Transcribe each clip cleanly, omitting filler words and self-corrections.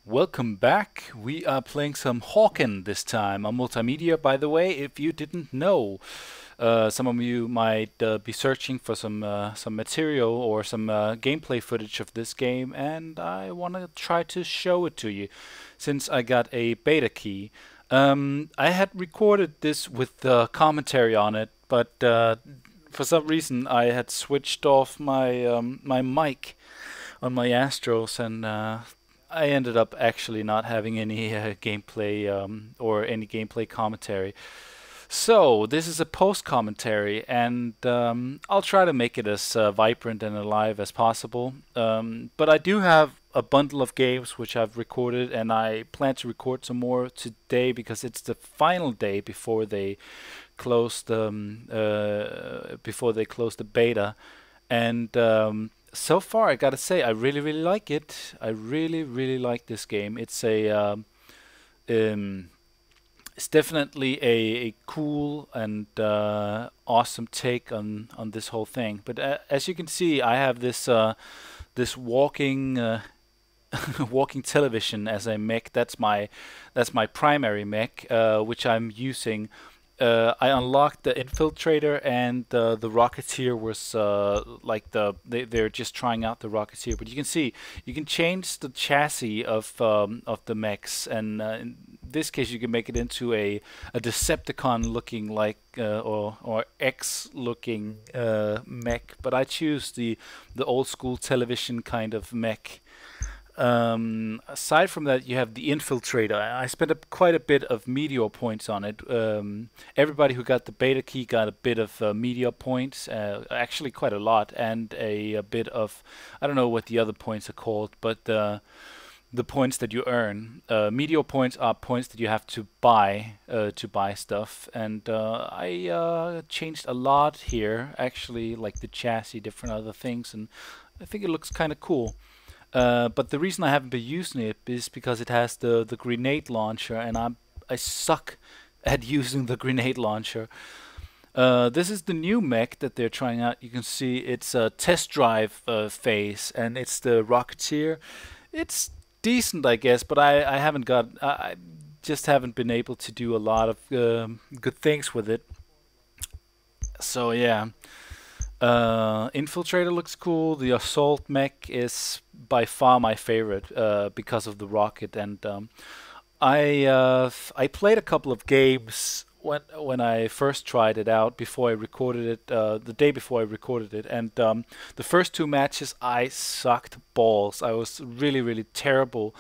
Welcome back. We are playing some Hawken this time on multimedia, by the way, if you didn't know. Some of you might be searching for some material or some gameplay footage of this game, and I want to try to show it to you since I got a beta key. I had recorded this with commentary on it, but for some reason I had switched off my mic on my Astros, and I ended up actually not having any gameplay or any gameplay commentary. So this is a post commentary, and I'll try to make it as vibrant and alive as possible. But I do have a bundle of games which I've recorded, and I plan to record some more today because it's the final day before they close the beta. And so far, I gotta say, I really, really like it. I really, really like this game. Um, it's definitely a cool and awesome take on this whole thing. But as you can see, I have this walking walking television as a mech. That's my primary mech, which I'm using. I unlocked the Infiltrator, and the Rocketeer was they're just trying out the Rocketeer. But you can see you can change the chassis of the mechs, and in this case you can make it into a Decepticon looking or X looking mech. But I choose the old school television kind of mech. Aside from that, you have the Infiltrator. I spent quite a bit of meteor points on it. Everybody who got the beta key got a bit of meteor points, actually quite a lot, and a bit of, I don't know what the other points are called, but the points that you earn. Meteor points are points that you have to buy stuff, and I changed a lot here, actually, like the chassis, different other things, and I think it looks kind of cool. But the reason I haven't been using it is because it has the grenade launcher, and I suck at using the grenade launcher. This is the new mech that they're trying out. You can see it's a test drive phase, and it's the Rocketeer. It's decent, I guess, but I haven't got. I just haven't been able to do a lot of good things with it. So yeah. Infiltrator looks cool. The Assault mech is by far my favorite because of the rocket. And I played a couple of games when I first tried it out before I recorded it, the day before I recorded it. And the first two matches I sucked balls. I was really, really terrible.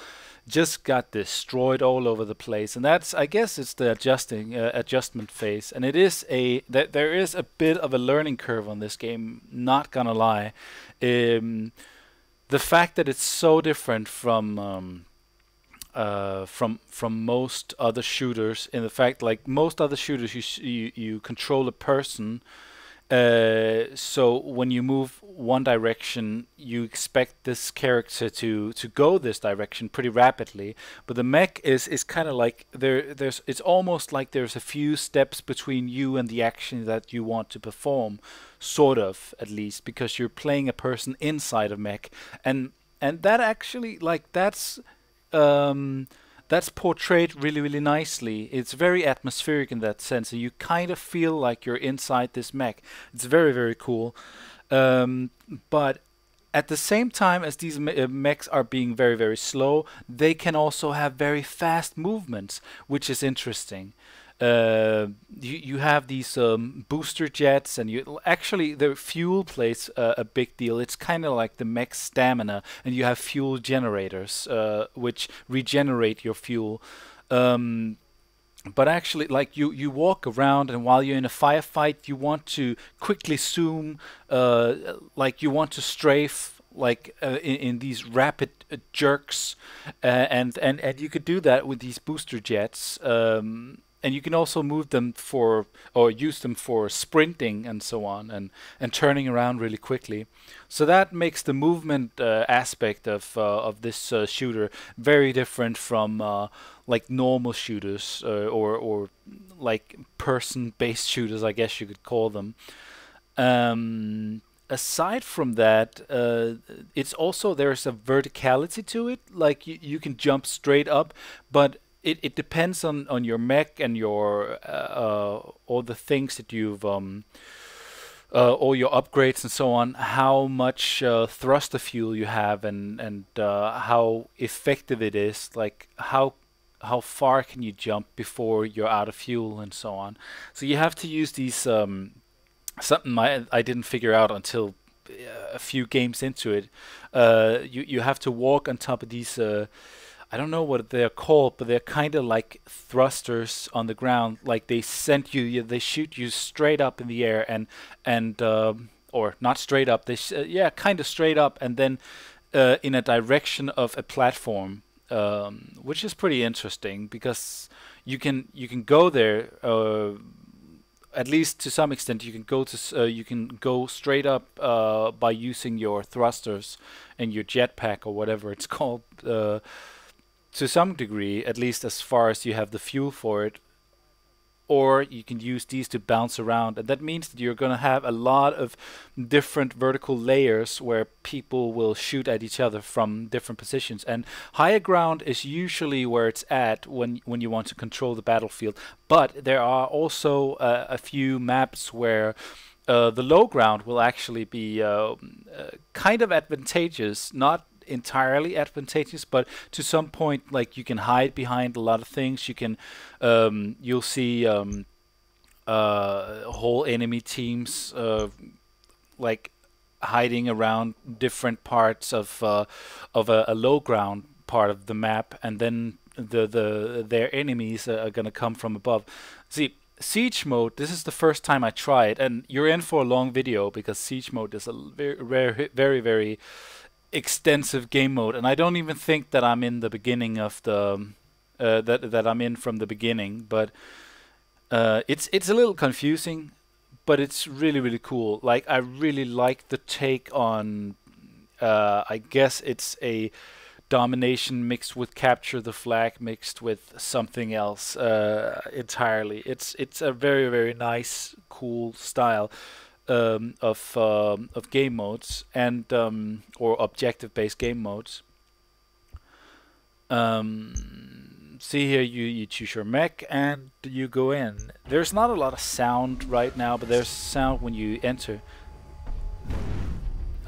Just got destroyed all over the place, and that's, I guess, it's the adjustment phase, and it is there is a bit of a learning curve on this game. Not gonna lie, the fact that it's so different from most other shooters, in the fact, like most other shooters, you control a person. So when you move one direction, you expect this character to go this direction pretty rapidly. But the mech is kind of like there's it's almost like there's a few steps between you and the action that you want to perform, sort of, at least, because you're playing a person inside a mech, and that actually, like, um, that's portrayed really, really nicely. It's very atmospheric in that sense, and you kind of feel like you're inside this mech. It's very, very cool. Um, but at the same time as these mechs are being very, very slow, they can also have very fast movements, which is interesting. You have these booster jets, and you actually, the fuel plays a big deal. It's kind of like the mech stamina, and you have fuel generators which regenerate your fuel. Um, but actually, like, you walk around, and while you're in a firefight, you want to quickly zoom, like you want to strafe, like in these rapid jerks, and you could do that with these booster jets. And you can also move them for, or use them for sprinting and so on, and turning around really quickly. So that makes the movement aspect of this shooter very different from like normal shooters, or like person-based shooters, I guess you could call them. aside from that, it's also there's a verticality to it. Like you can jump straight up, but it depends on your mech and your all the things that you've all your upgrades and so on, how much thruster fuel you have, and how effective it is. Like how far can you jump before you're out of fuel and so on. So you have to use these something I didn't figure out until a few games into it. You have to walk on top of these. I don't know what they're called, but they're kind of like thrusters on the ground. Like they send you, they shoot you straight up in the air, and or not straight up. Yeah, kind of straight up, and then in a direction of a platform, which is pretty interesting because you can go there. At least to some extent, you can go to you can go straight up by using your thrusters and your jetpack or whatever it's called. To some degree, at least as far as you have the fuel for it, or you can use these to bounce around, and that means that you're going to have a lot of different vertical layers where people will shoot at each other from different positions. And higher ground is usually where it's at when you want to control the battlefield, but there are also a few maps where the low ground will actually be kind of advantageous, not entirely advantageous, but to some point, like you can hide behind a lot of things. You can you'll see whole enemy teams like hiding around different parts of a low ground part of the map, and then their enemies are gonna come from above. See, Siege mode, this is the first time I try it, and you're in for a long video because Siege mode is a very extensive game mode, and I don't even think that I'm in the beginning of the that I'm in from the beginning, but it's a little confusing, but it's really cool. Like I really like the take on I guess it's a domination mixed with capture the flag mixed with something else entirely. It's a very nice, cool style of game modes, and or objective-based game modes. See here, you choose your mech and you go in. There's not a lot of sound right now, but there's sound when you enter.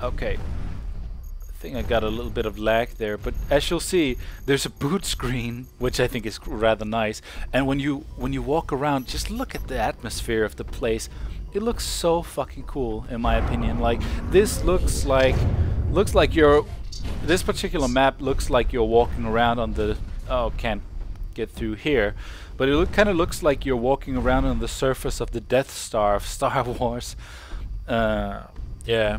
Okay, I think I got a little bit of lag there, but as you'll see, there's a boot screen, which I think is rather nice. And when you walk around, just look at the atmosphere of the place. It looks so fucking cool, in my opinion. Like this looks like this particular map looks like you're walking around on the can't get through here, but it kind of looks like you're walking around on the surface of the Death Star of Star Wars. Yeah,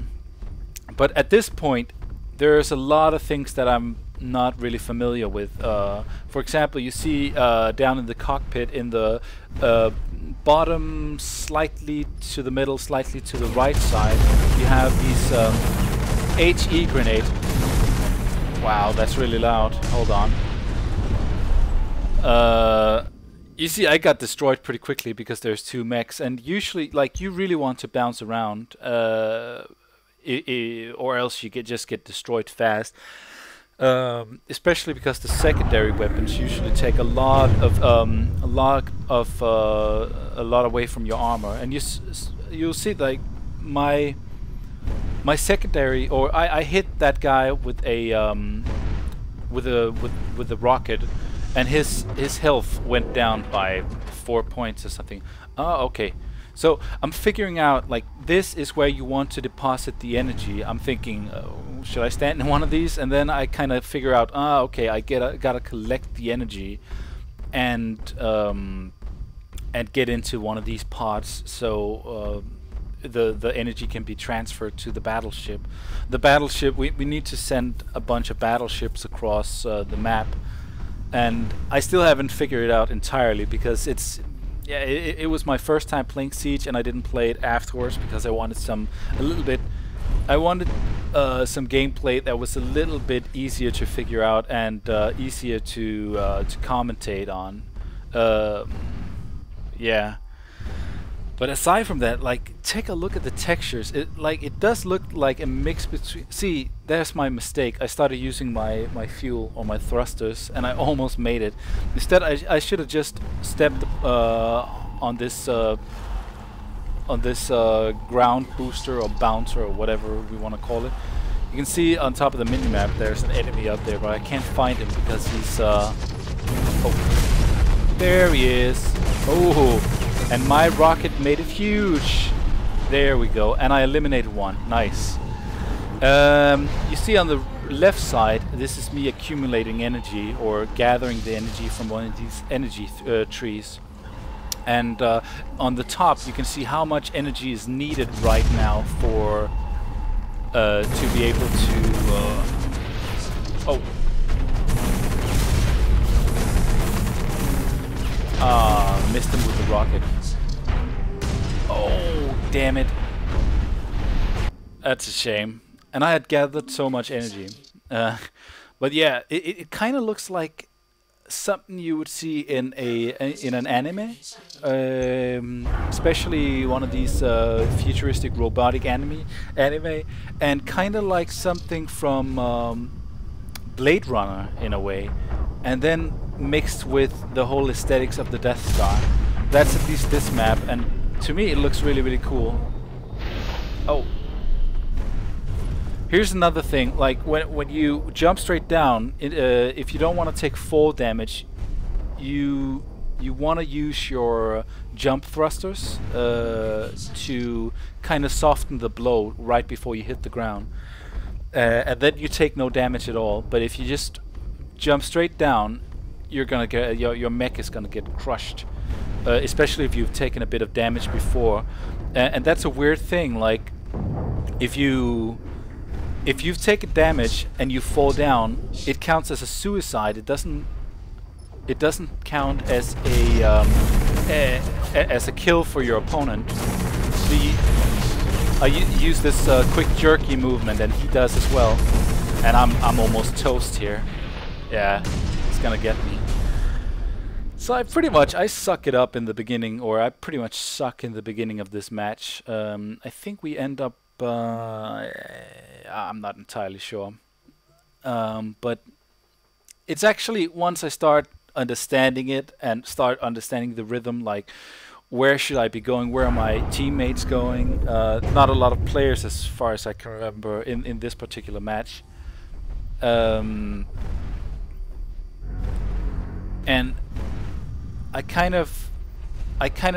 but at this point, there's a lot of things that I'm not really familiar with. For example, you see down in the cockpit in the bottom, slightly to the middle, slightly to the right side, you have these HE grenades. Wow, that's really loud. Hold on. You see, I got destroyed pretty quickly because there's two mechs, and usually, like, you really want to bounce around, or else you just get destroyed fast. Especially because the secondary weapons usually take a lot away from your armor, and you'll see like my secondary, or I hit that guy with a rocket, and his health went down by 4 points or something. Oh, okay. So I'm figuring out, like, this is where you want to deposit the energy. I'm thinking, should I stand in one of these? And then I kind of figure out, okay, I gotta collect the energy and get into one of these pods, so the energy can be transferred to the battleship. The battleship, we need to send a bunch of battleships across the map, and I still haven't figured it out entirely because it was my first time playing Siege, and I didn't play it afterwards because I wanted some gameplay that was a little bit easier to figure out and easier to commentate on. Yeah. But aside from that, like, take a look at the textures. It does look like a mix between. See, there's my mistake. I started using my fuel or my thrusters, and I almost made it. Instead, I should have just stepped on this ground booster or bouncer or whatever we want to call it. You can see on top of the minimap there's an enemy up there, but I can't find him because he's oh, there he is. Oh. And my rocket made it huge. There we go. And I eliminated one. Nice. You see on the left side, this is me accumulating energy or gathering the energy from one of these energy trees. And on the top, you can see how much energy is needed right now for to be able to. Oh. Missed him with the rocket. Oh, damn it. That's a shame. And I had gathered so much energy. But yeah, it kind of looks like something you would see in an anime. Especially one of these futuristic robotic anime. And kind of like something from Blade Runner in a way. And then mixed with the whole aesthetics of the Death Star. That's at least this map, and to me it looks really, really cool. Oh. Here's another thing, like when you jump straight down, if you don't want to take fall damage, you want to use your jump thrusters to kind of soften the blow right before you hit the ground. And then you take no damage at all, but if you just jump straight down, you're gonna get your mech is gonna get crushed, especially if you've taken a bit of damage before. And that's a weird thing. Like, if you've taken damage and you fall down, it counts as a suicide. It doesn't count as a kill for your opponent. I use this quick jerky movement, and he does as well. And I'm almost toast here. Yeah, it's gonna get me. So I suck it up in the beginning, or I pretty much suck in the beginning of this match. I think we end up, I'm not entirely sure. But it's actually, once I start understanding it and start understanding the rhythm, like where should I be going, where are my teammates going, not a lot of players as far as I can remember in this particular match. And I kind of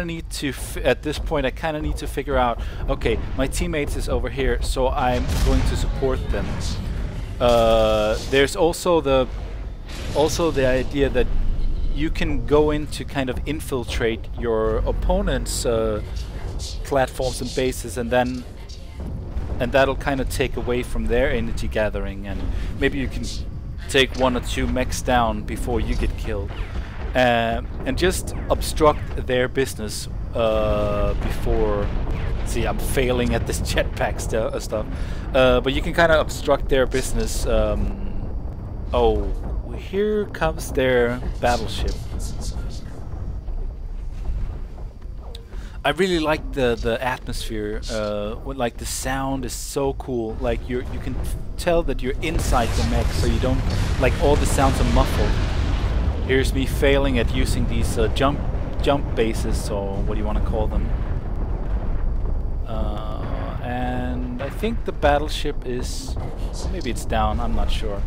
need to at this point I kind of need to figure out, okay, my teammates is over here, so I'm going to support them. There's also the idea that you can go in to kind of infiltrate your opponent's platforms and bases, and that'll kind of take away from their energy gathering, and maybe you can take one or two mechs down before you get killed, and just obstruct their business before. See, I'm failing at this jetpack stuff, but you can kind of obstruct their business. Oh, here comes their battleship. I really like the atmosphere. Like the sound is so cool. Like you can tell that you're inside the mech, so you don't, like, all the sounds are muffled. Here's me failing at using these jump bases, or what do you want to call them? And I think the battleship is, maybe it's down. I'm not sure.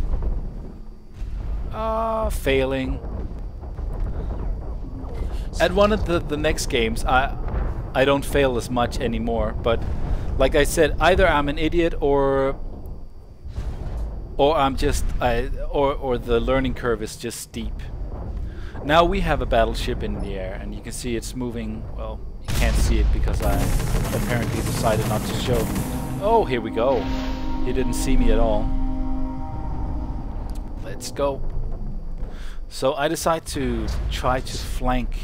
Failing. At one of the next games, I don't fail as much anymore, but like I said, either I'm an idiot or I'm just or the learning curve is just steep. Now we have a battleship in the air, and you can see it's moving. Well, you can't see it because I apparently decided not to show. Oh, here we go. He didn't see me at all. Let's go. So I decide to try to flank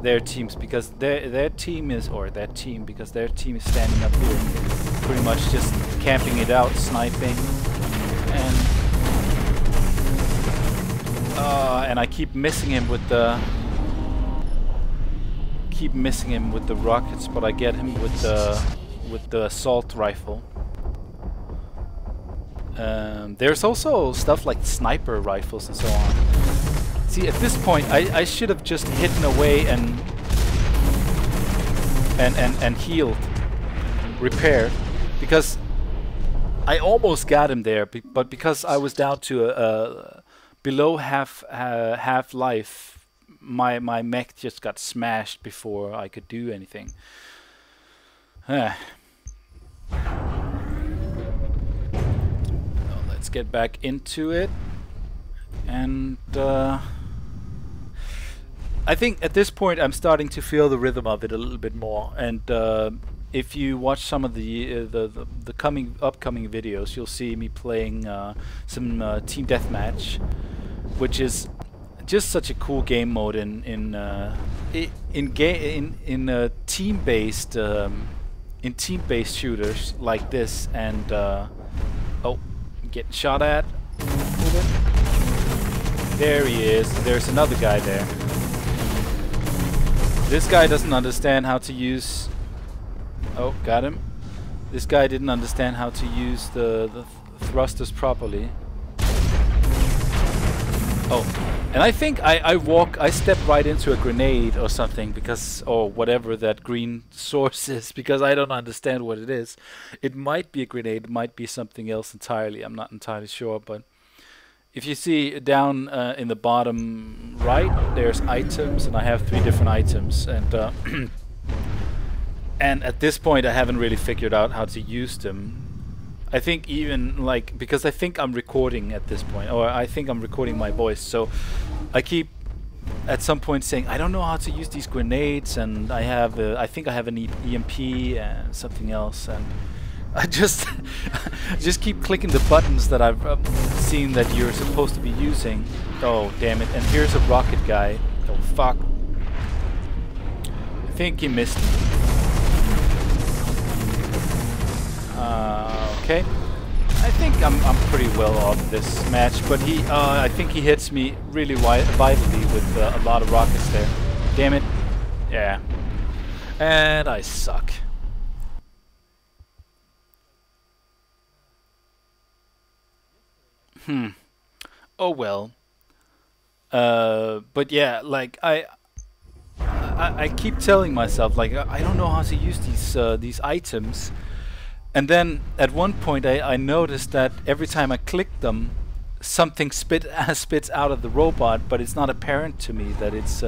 their teams, because their team is standing up here, pretty much just camping it out, sniping, and I keep missing him with the keep missing him with the rockets, but I get him with the assault rifle. There's also stuff like sniper rifles and so on. See, at this point, I should have just hidden away and healed, repaired, because I almost got him there, but because I was down to below half life, my mech just got smashed before I could do anything. Let's get back into it, and I think at this point I'm starting to feel the rhythm of it a little bit more. And if you watch some of the upcoming videos, you'll see me playing some team deathmatch, which is just such a cool game mode in team-based shooters like this. And oh, getting shot at. There he is. There's another guy there. This guy doesn't understand how to use... Oh, got him. This guy didn't understand how to use the thrusters properly. Oh, and I think I stepped right into a grenade or something, because, or whatever that green source is, because I don't understand what it is. It might be a grenade, it might be something else entirely. I'm not entirely sure, but if you see down in the bottom right, there's items, and I have 3 different items, and and at this point I haven't really figured out how to use them. I think even like, because I think I'm recording at this point, or I think I'm recording my voice, so I keep at some point saying I don't know how to use these grenades, and I have I think I have an EMP and something else, and I just keep clicking the buttons that I've seen that you're supposed to be using. Oh damn it! And here's a rocket guy. Oh fuck! I think he missed me. Okay. I think I'm pretty well off this match, but I think he hits me really vitally with a lot of rockets there. Damn it! Yeah. And I suck. Oh well. But yeah, like I keep telling myself, like, I don't know how to use these items, and then at one point I noticed that every time I click them, something spits out of the robot, but it's not apparent to me that it's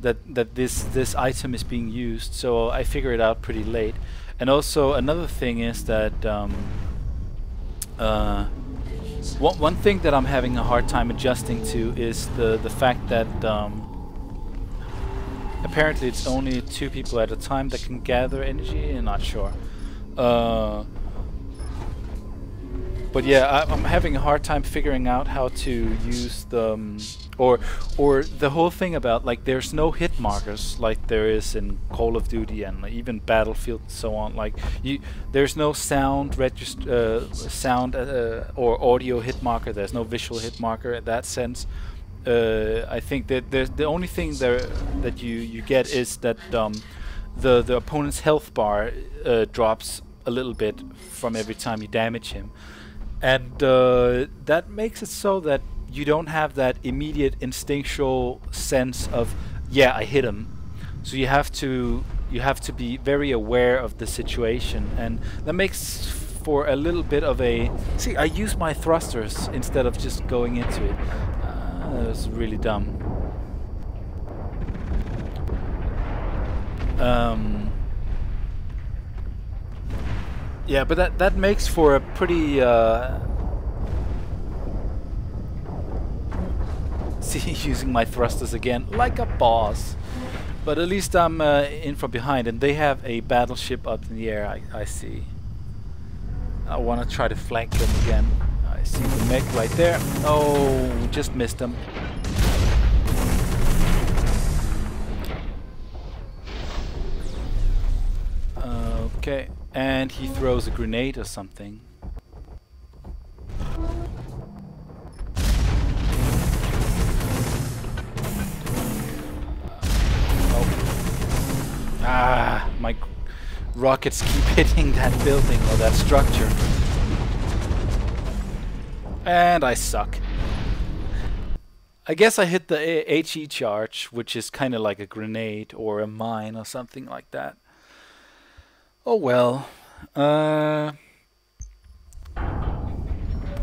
that this item is being used. So I figure it out pretty late. And also another thing is that one thing that I'm having a hard time adjusting to is the fact that apparently it's only 2 people at a time that can gather energy. I'm not sure. But yeah, I'm having a hard time figuring out how to use the or the whole thing about, like, there's no hit markers like there is in Call of Duty and even Battlefield and so on. Like, there's no sound or audio hit marker. There's no visual hit marker in that sense. I think that the only thing there that you get is that the opponent's health bar drops a little bit from every time you damage him, and that makes it so that you don't have that immediate instinctual sense of, yeah, I hit him. So you have to be very aware of the situation, and that makes for a little bit of a... See, I use my thrusters instead of just going into it. That was really dumb. Yeah, but that makes for a pretty see, using my thrusters again like a boss. But at least I'm in from behind, and they have a battleship up in the air. I see. I want to try to flank them again. I see the mech right there. Oh, just missed them. Okay, and he throws a grenade or something. rockets keep hitting that building or that structure. And I suck. I guess I hit the HE charge, which is kind of like a grenade or a mine or something like that. Oh well.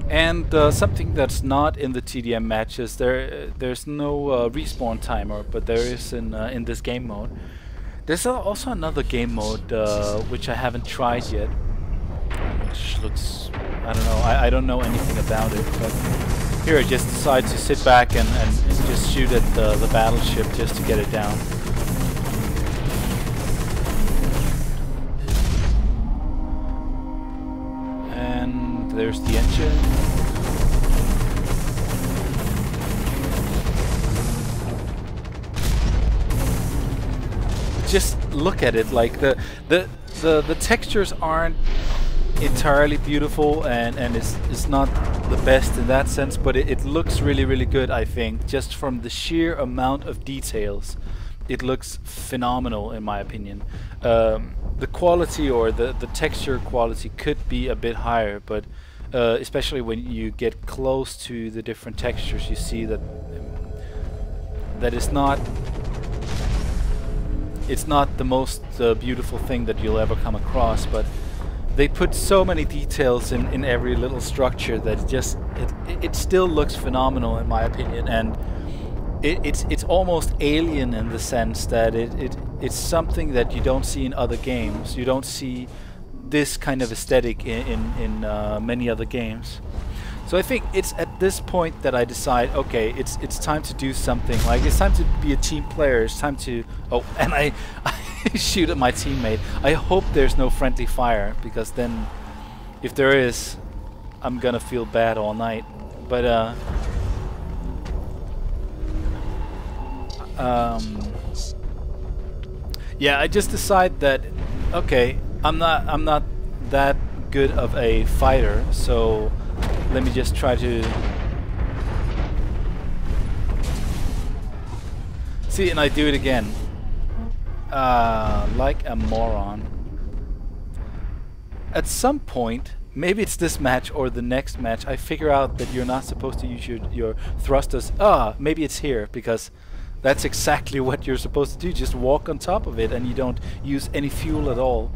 And something that's not in the TDM matches, there's no respawn timer, but there is in this game mode. There's also another game mode which I haven't tried yet, which looks, I don't know, I don't know anything about it, but here I just decide to sit back and just shoot at the battleship just to get it down. And there's the engine. Just look at it, like the textures aren't entirely beautiful and it's not the best in that sense, but it looks really good, I think, just from the sheer amount of details. It looks phenomenal in my opinion. The quality or the texture quality could be a bit higher, but especially when you get close to the different textures, you see that it's not the most beautiful thing that you'll ever come across, but they put so many details in every little structure that it still looks phenomenal in my opinion, and it's almost alien in the sense that it's something that you don't see in other games. You don't see this kind of aesthetic in many other games. So I think it's at this point that I decide, okay, it's time to do something. Like, it's time to be a team player. It's time to... Oh, and I shoot at my teammate. I hope there's no friendly fire, because then, if there is, I'm gonna feel bad all night. But yeah, I just decide that, okay, I'm not that good of a fighter, so let me just try to see, and I do it again. Like a moron. At some point, maybe it's this match or the next match, I figure out that you're not supposed to use your thrusters. Maybe it's here, because that's exactly what you're supposed to do. Just walk on top of it and you don't use any fuel at all.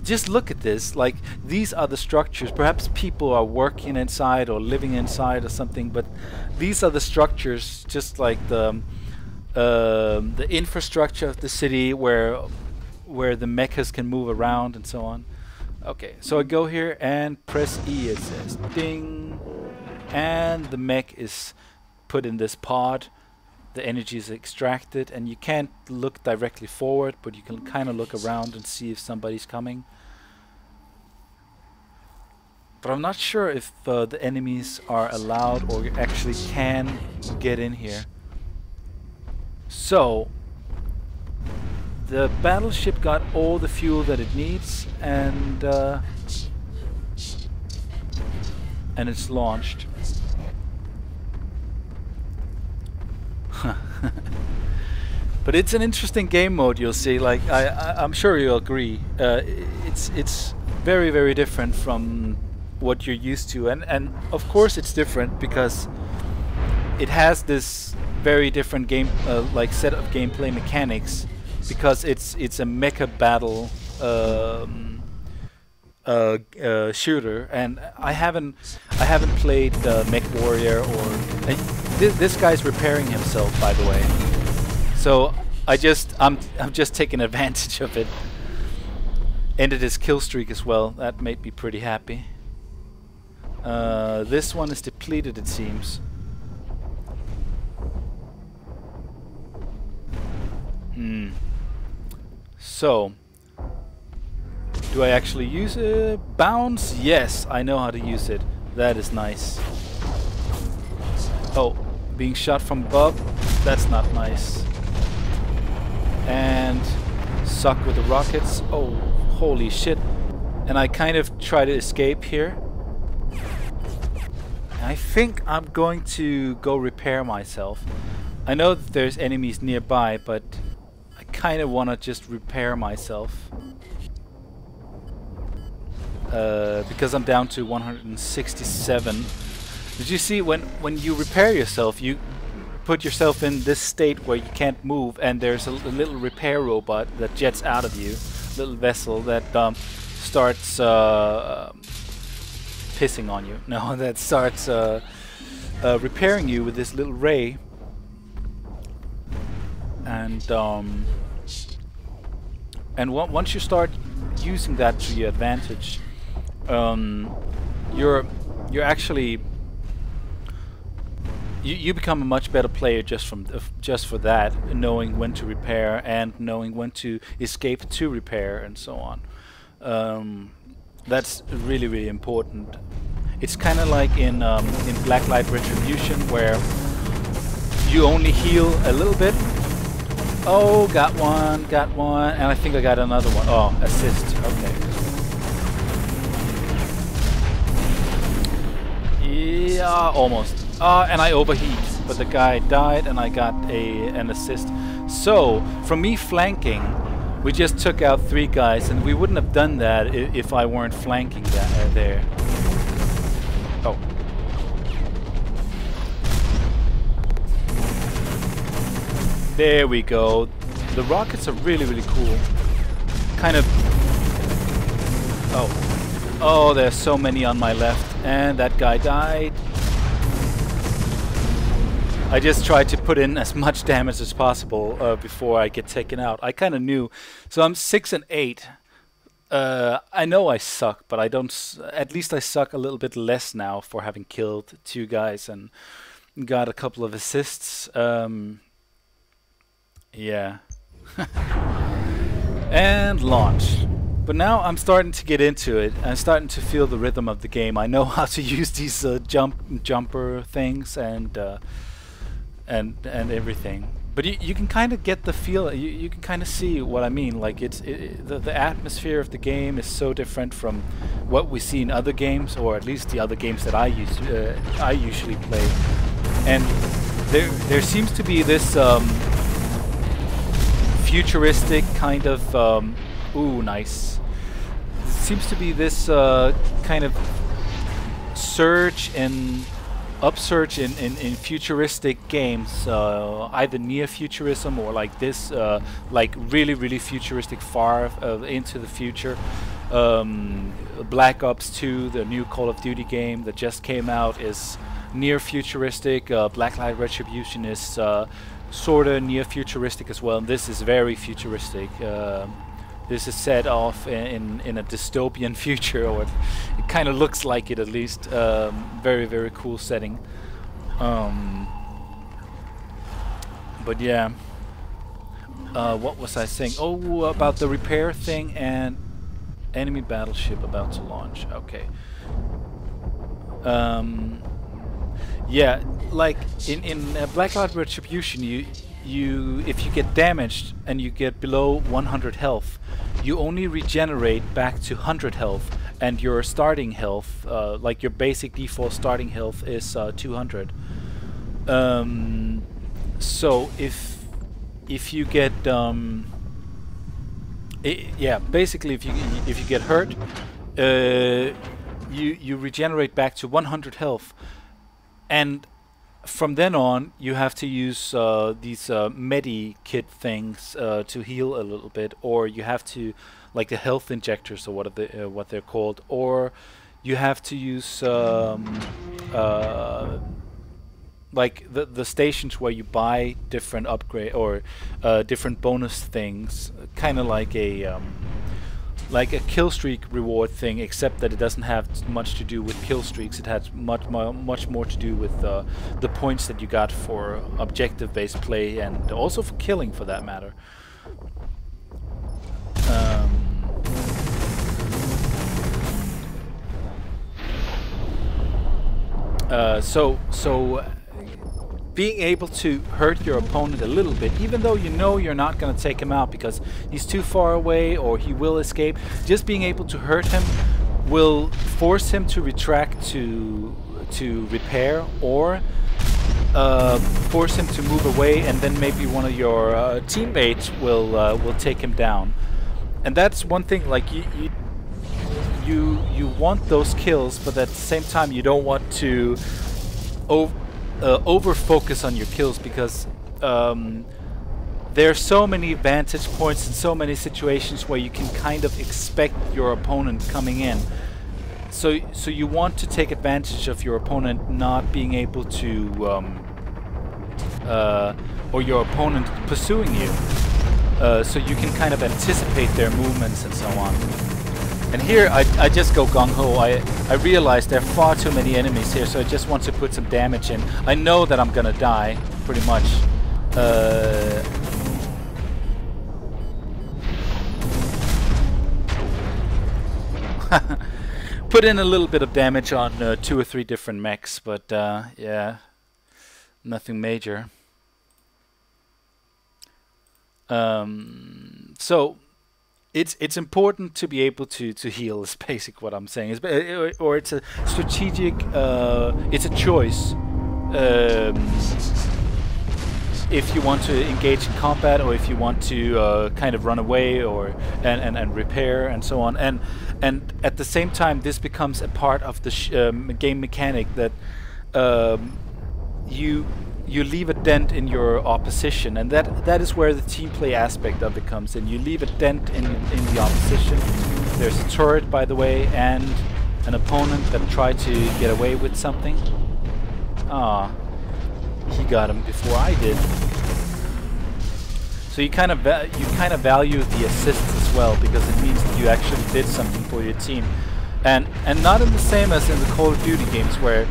Just look at this, like, these are the structures. Perhaps people are working inside or living inside or something, but these are the structures, just like the infrastructure of the city where the mechas can move around and so on. Okay, so I go here and press E, it says ding, and the mech is put in this pod. The energy is extracted, and you can't look directly forward, but you can kind of look around and see if somebody's coming. But I'm not sure if the enemies are allowed or actually can get in here. So, the battleship got all the fuel that it needs, and it's launched. But it's an interesting game mode, you'll see. Like, I'm sure you'll agree. It's very different from what you're used to, and of course it's different because it has this very different game like set of gameplay mechanics, because it's a mecha battle shooter, and I haven't played Mech Warrior or this guy's repairing himself, by the way. So I'm just taking advantage of it. Ended his kill streak as well. That made me pretty happy. This one is depleted, it seems. So, do I actually use it? Bounce? Yes, I know how to use it. That is nice. Oh, being shot from above? That's not nice. And suck with the rockets. Oh, holy shit. And I kind of try to escape here. I think I'm going to go repair myself. I know that there's enemies nearby, but I kind of want to just repair myself. Because I'm down to 167. Did you see when you repair yourself, you put yourself in this state where you can't move, and there's a little repair robot that jets out of you, little vessel that starts pissing on you. No, that starts repairing you with this little ray, and once you start using that to your advantage, you're actually you become a much better player just for that, knowing when to repair and knowing when to escape to repair and so on. That's really, really important. It's kind of like in Blacklight Retribution, where you only heal a little bit. Oh, got one, and I think I got another one. Oh, assist. Okay. Yeah, almost. And I overheat, but the guy died, and I got an assist. So, from me flanking, we just took out 3 guys, and we wouldn't have done that if I weren't flanking that there. Oh. There we go. The rockets are really, really cool. Kind of... Oh. Oh, there's so many on my left, and that guy died. I just tried to put in as much damage as possible before I get taken out. I kind of knew. So I'm 6 and 8. I know I suck, but I don't. At least I suck a little bit less now for having killed 2 guys and got a couple of assists. Yeah. And launch. But now I'm starting to get into it. I'm starting to feel the rhythm of the game. I know how to use these jumper things and everything. But you can kind of get the feel. You can kind of see what I mean. Like the atmosphere of the game is so different from what we see in other games, or at least the other games that I usually play. And there seems to be this futuristic kind of ooh, nice. There seems to be this kind of upsurge in futuristic games, either near futurism or like this, like really futuristic, far into the future. Black Ops 2, the new Call of Duty game that just came out, is near futuristic. Blacklight Retribution is sort of near futuristic as well, and this is very futuristic. This is set off in a dystopian future, or it kind of looks like it at least. Very cool setting. But yeah, what was I saying? Oh, about the repair thing and enemy battleship about to launch. Okay. Yeah, like in Blacklight Retribution, if you get damaged and you get below 100 health, you only regenerate back to 100 health, and your starting health, like your basic default starting health, is 200. So if you get yeah, basically if you get hurt, you regenerate back to 100 health, and from then on, you have to use these medi-kit things to heal a little bit, or you have to, like the health injectors, or what they're called, or you have to use like the stations where you buy different upgrade or different bonus things, kind of like a kill streak reward thing, except that it doesn't have much to do with kill streaks. It has much more to do with the points that you got for objective-based play, and also for killing, for that matter. So being able to hurt your opponent a little bit, even though you know you're not going to take him out because he's too far away or he will escape, just being able to hurt him will force him to retract to repair, or force him to move away, and then maybe one of your teammates will take him down. And that's one thing. Like you want those kills, but at the same time you don't want to over focus on your kills, because there are so many vantage points and so many situations where you can kind of expect your opponent coming in. So you want to take advantage of your opponent not being able to, or your opponent pursuing you, so you can kind of anticipate their movements and so on. And here I just go gung-ho. I realize there are far too many enemies here, so I just want to put some damage in. I know that I'm gonna die, pretty much. Put in a little bit of damage on 2 or 3 different mechs, but yeah, nothing major. So it's important to be able to heal. Is basic what I'm saying. Or it's a strategic. It's a choice. If you want to engage in combat, or if you want to kind of run away, or and repair and so on, and at the same time this becomes a part of the game mechanic that you leave a dent in your opposition, and that is where the team play aspect of it comes in. You leave a dent in the opposition. There's a turret, by the way, and an opponent that tried to get away with something. Ah. He got him before I did. So you kind of value the assists as well, because it means that you actually did something for your team, and not in the same as in the Call of Duty games where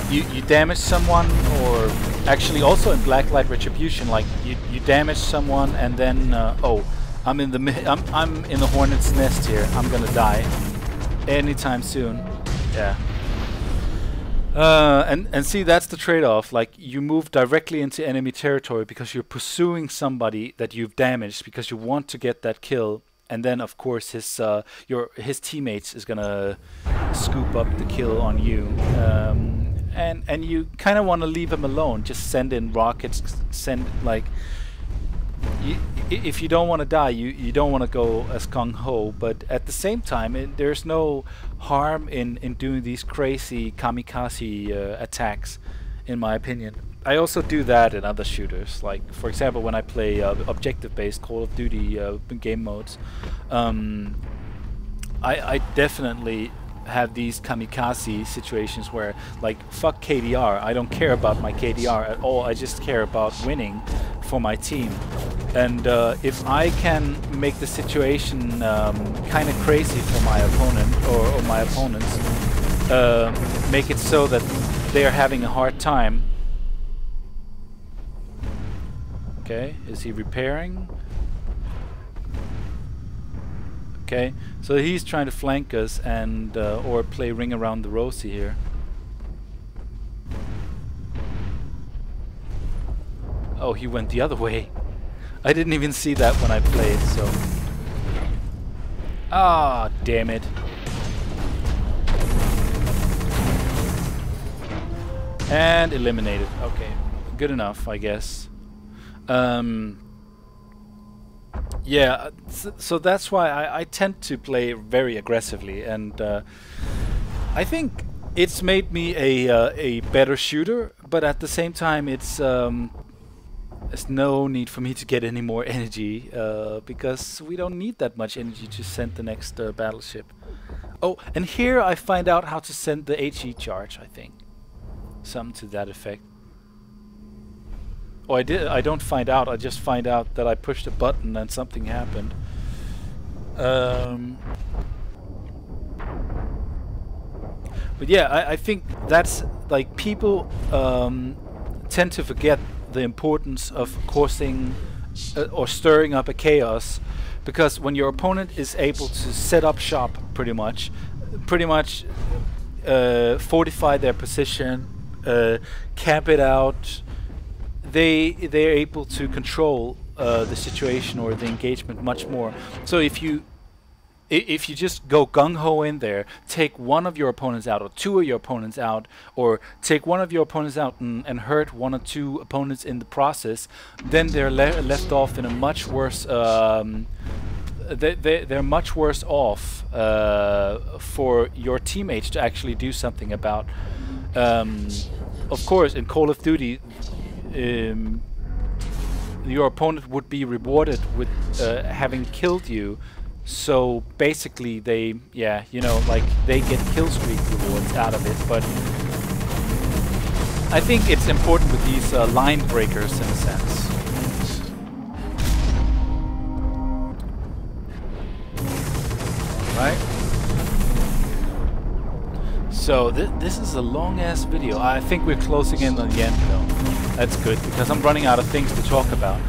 you damage someone, or actually also in Blacklight Retribution, like you damage someone and then oh, I'm in the hornet's nest here. I'm gonna die anytime soon. Yeah. And see, that's the trade-off. Like, you move directly into enemy territory because you're pursuing somebody that you've damaged, because you want to get that kill, and then of course his teammates is gonna scoop up the kill on you, and you kind of want to leave him alone. Just send in rockets, if you don't want to die, you don't want to go as gung-ho, but at the same time there's no harm in doing these crazy kamikaze attacks, in my opinion. I also do that in other shooters, like for example when I play objective-based Call of Duty game modes. I definitely have these kamikaze situations where, like, fuck KDR, I don't care about my KDR at all, I just care about winning for my team. And if I can make the situation kind of crazy for my opponent, or my opponents, make it so that they are having a hard time. Okay, is he repairing? Okay, so he's trying to flank us and or play Ring Around the Rosie here. Oh, he went the other way. I didn't even see that when I played, so... Ah, damn it. And eliminated. Okay, good enough, I guess. Yeah, so that's why I tend to play very aggressively, and I think it's made me a better shooter, but at the same time there's no need for me to get any more energy, because we don't need that much energy to send the next battleship. Oh, and here I find out how to send the HE charge, I think. Something to that effect. Oh, I don't find out, I just find out that I pushed a button and something happened. But yeah, I think that's, like, people tend to forget the importance of causing or stirring up a chaos, because when your opponent is able to set up shop pretty much fortify their position, camp it out, they're able to control the situation or the engagement much more. So if you if you just go gung-ho in there, take one of your opponents out or two of your opponents out, or take one of your opponents out and hurt one or two opponents in the process, then they're left off in a much worse they're much worse off for your teammates to actually do something about. Of course, in Call of Duty, your opponent would be rewarded with having killed you. So basically, they, yeah, you know, like they get kill streak rewards out of it. But I think it's important with these line breakers in a sense. Right. So this is a long ass video. I think we're closing in on the end though. That's good because I'm running out of things to talk about.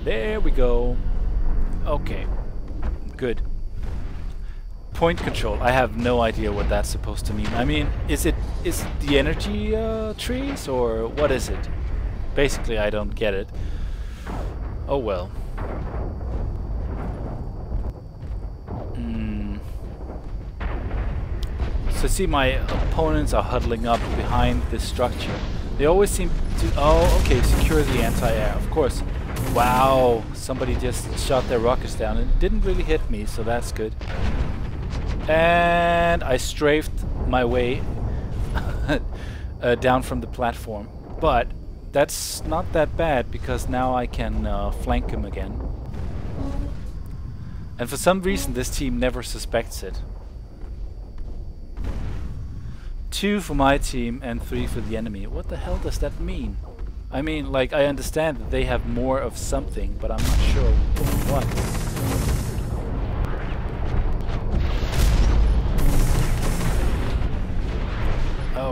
There we go. Okay, good. Point control. I have no idea what that's supposed to mean. I mean, is it the energy trees or what is it? Basically, I don't get it. Oh well. So see, my opponents are huddling up behind this structure. They always seem to... Oh, okay, secure the anti-air, of course. Wow, somebody just shot their rockets down and it didn't really hit me, so that's good. And I strafed my way down from the platform. But that's not that bad because now I can flank him again. And for some reason this team never suspects it. 2 for my team and 3 for the enemy. What the hell does that mean? I mean, like, I understand that they have more of something, but I'm not sure what.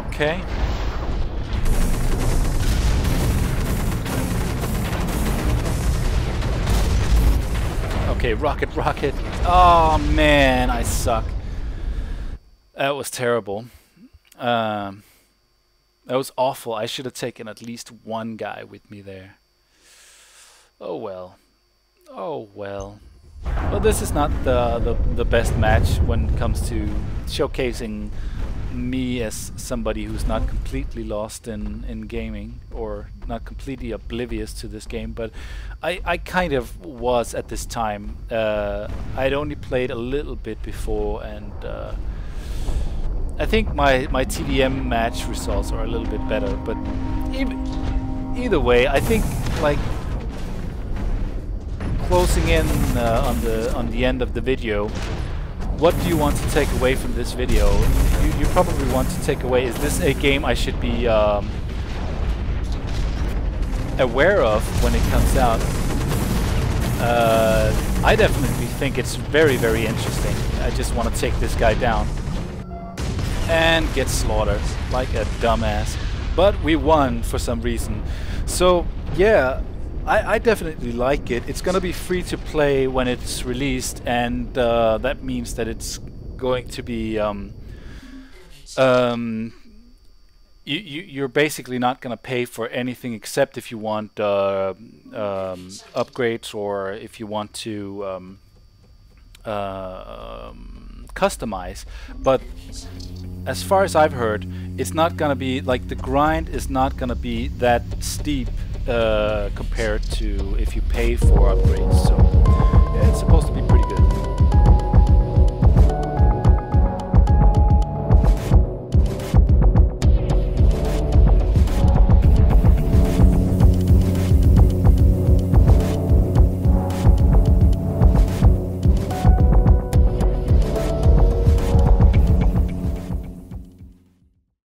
Okay. Okay, rocket, rocket. Oh man, I suck. That was terrible. That was awful. I should have taken at least one guy with me there. Oh well. Oh well. Well, this is not the best match when it comes to showcasing me as somebody who's not completely lost in gaming or not completely oblivious to this game, but I kind of was at this time. I'd only played a little bit before, and I think my TDM match results are a little bit better, but either way, I think like closing in on the end of the video, what do you want to take away from this video? You probably want to take away, is this a game I should be aware of when it comes out? I definitely think it's very, very interesting. I just want to take this guy down and get slaughtered like a dumbass. But we won for some reason. So yeah, I definitely like it. It's gonna be free to play when it's released, and that means that it's going to be you're basically not gonna pay for anything except if you want upgrades or if you want to customize. But as far as I've heard, it's not gonna be like, the grind is not gonna be that steep compared to if you pay for upgrades. So yeah, it's supposed to be pretty good.